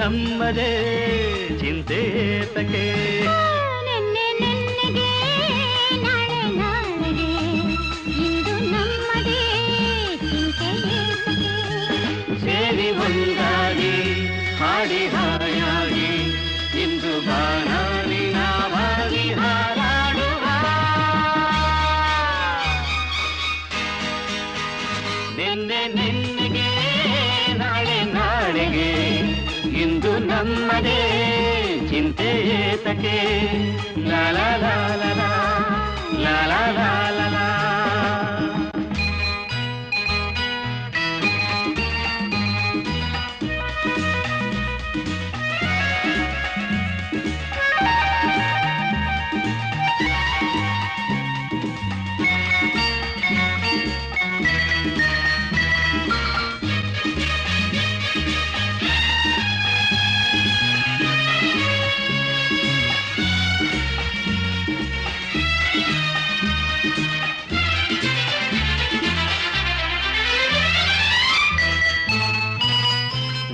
ನಮ್ಮದೇ ಚಿಂತೆ ತಕೆ. ನೆನ್ನೆ ನೆನ್ನೆಗೆ ನಾಳೆ ನಾಳೆಗೆ ಇಂದು ನಮ್ಮದೇ ಚಿಂತೆ ಸೇರಿ ಒಂದಾಗಿ ಹಾಡಿ ಹಾಯಾಗಿ ಇಂದು ಬಾನಾಡಿ ನಾವಾಗಿ ಹಾರಾಡುವ. ನಿನ್ನೆ ನಿನ್ನೆಗೆ ನಾಳೆ ನಾಳೆಗೆ ಇಂದು ನಮ್ಮದೇ ಚಿಂತೆ ತಕೆ. ಲಾ ಲಾ ಲಾ ಲಾ ಲಾ ಲಾ ಲಾ ಲಾ ಲಾ ಲಾ.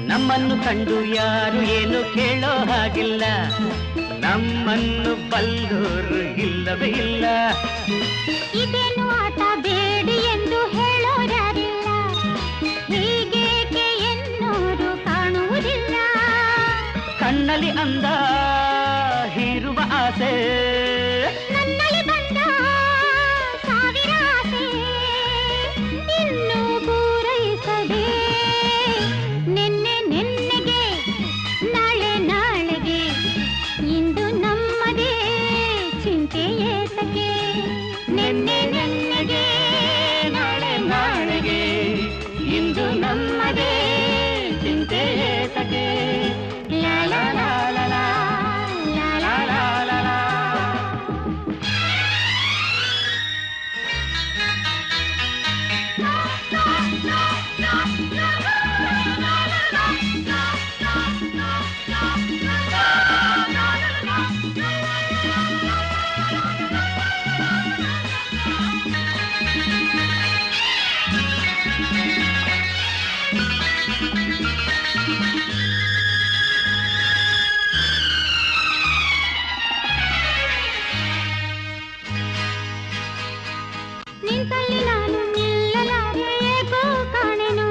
ನಮ್ಮನ್ನು ಕಂಡು ಯಾರು ಏನು ಕೇಳೋ ಹಾಗಿಲ್ಲ, ನಮ್ಮನ್ನು ಬಲ್ಲೋರು ಇಲ್ಲವೇ ಇಲ್ಲ. ಇದೇನು ಆಟ ಬೇಡಿ ಎಂದು ಹೇಳೋರ್ಯಾರಿಲ್ಲ, ಹೀಗೇಕೆ ಎನ್ನೋರು ಕಾಣುವುದಿಲ್ಲ. ಕಣ್ಣಲ್ಲಿ ಅಂದ ಹೀರುವ ಆಸೆ, ನನ್ನಲ್ಲಿ ಬಂದ ಸಾವಿರ ಆಸೆ ಇನ್ನೂ ಪೂರೈಸದೆ. ನೆನ್ನೆ ನೆನ್ನೆಗೆ ನಾಳೆ ನಾಳೆಗೆ ಇಂದು ನಮ್ಮದೇ ಚಿಂತೆ ಏತಕ್ಕೆ. ನಿನ್ನೆ ನಿನ್ನೆಗೆ ನಾಳೆ ನಾಳೆಗೆ ಇಂದು ನಮ್ಮದೇ ಚಿಂತೆ ಏತಕ್ಕೆ. ಲಾ ಲಾ ಲಾ ಲಾ ಲಾ ಲಾ ಲಾ ಲಾ ಲಾ ಲಾ. ನಿಂತಲ್ಲಿ ನಾನು ನಿಲ್ಲಲಾರೆ ಏಕೋ ಕಾಣೆನು,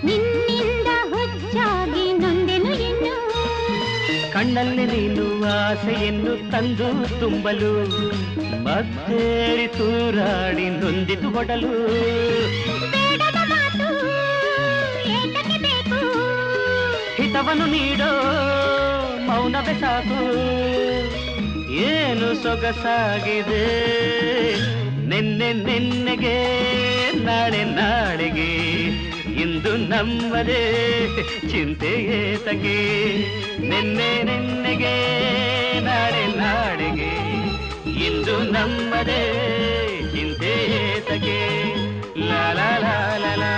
ನಿನ್ನಿಂದ ಹುಚ್ಚಾಗಿ ನೊಂದೆನು ಇನ್ನು. ಕಣ್ಣಲ್ಲಿ ನೀನು ಆಸೆಯನ್ನು ತಂದು ತುಂಬಲು ಮತ್ತೇರಿ ತೂರಾಡಿ ನೊಂದಿತು ಒಡಲು. ಬೇಡದ ಮಾತು ಏತಕ್ಕೆ ಬೇಕು, ಹಿತವನ್ನು ನೀಡೋ ಮೌನವೇ ಸಾಕು. ಏನು ಸೊಗಸಾಗಿದೆ ನಿನ್ನೆ ನಿನ್ನೆಗೆ ನಾಳೆ ನಾಳೆಗೆ ಇಂದು ನಮ್ಮದೇ ಚಿಂತೆ ಏತಕ್ಕೆ. ನಿನ್ನೆ ನಿನ್ನೆಗೆ ನಾಳೆ ನಾಳೆಗೆ ಇಂದು ನಮ್ಮದೇ ಚಿಂತೆ ಏತಕ್ಕೆ. ಲಾ ಲಾ ಲಾ ಲಾ ಲಾ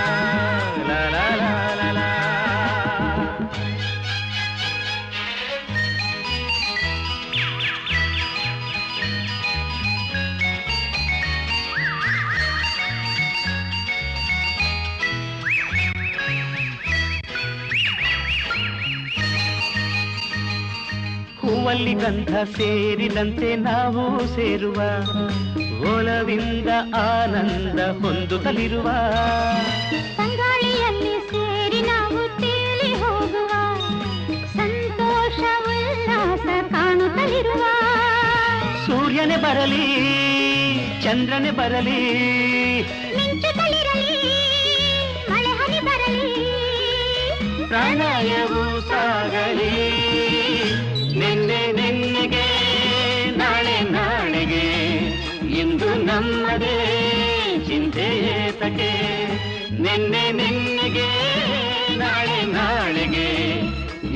ಲಾ ಲಾ ಲಾ ಲಾ ಲಾ. ಹೂವಲ್ಲಿ ಗಂಧ ಸೇರಿದಂತೆ ನಾವು ಸೇರುವ, ಒಲವಿಂದ ಆನಂದ ಹೊಂದುತ್ತಲಿರುವ. ತಂಗಾಳಿಯಲ್ಲಿ ಸೇರಿ ನಾವು ತೇಲಿ ಹೋಗುವ, ಸಂತೋಷ ಉಲ್ಲಾಸ ಕಾಣುತ್ತಲಿರುವ. ಸೂರ್ಯನೇ ಬರಲಿ ಚಂದ್ರನೇ ಬರಲಿ, ಮಿಂಚುತ್ತಲಿರಲಿ ಮಳೆ ಹನಿ ಬರಲಿ, ಪ್ರಣಯವು ಸಾಗಲಿ. ನಿನ್ನೆ ನಿನ್ನೆಗೆ ನಾಳೆ ನಾಳೆಗೆ ಇಂದು ನಮ್ಮದೇ ಚಿಂತೆ ಏತಕ್ಕೆ. ನಿನ್ನೆ ನಿನ್ನೆಗೆ ನಾಳೆ ನಾಳೆಗೆ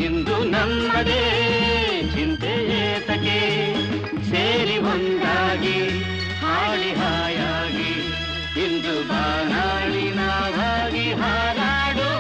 ಇಂದು ನಮ್ಮದೇ ಚಿಂತೆ ಏತಕ್ಕೆ. ಸೇರಿ ಒಂದಾಗಿ ಹಾಡಿ ಹಾಯಾಗಿ ಇಂದು ಬಾನಾಡಿ ನಾವಾಗಿ ಹಾರಾಡುವ.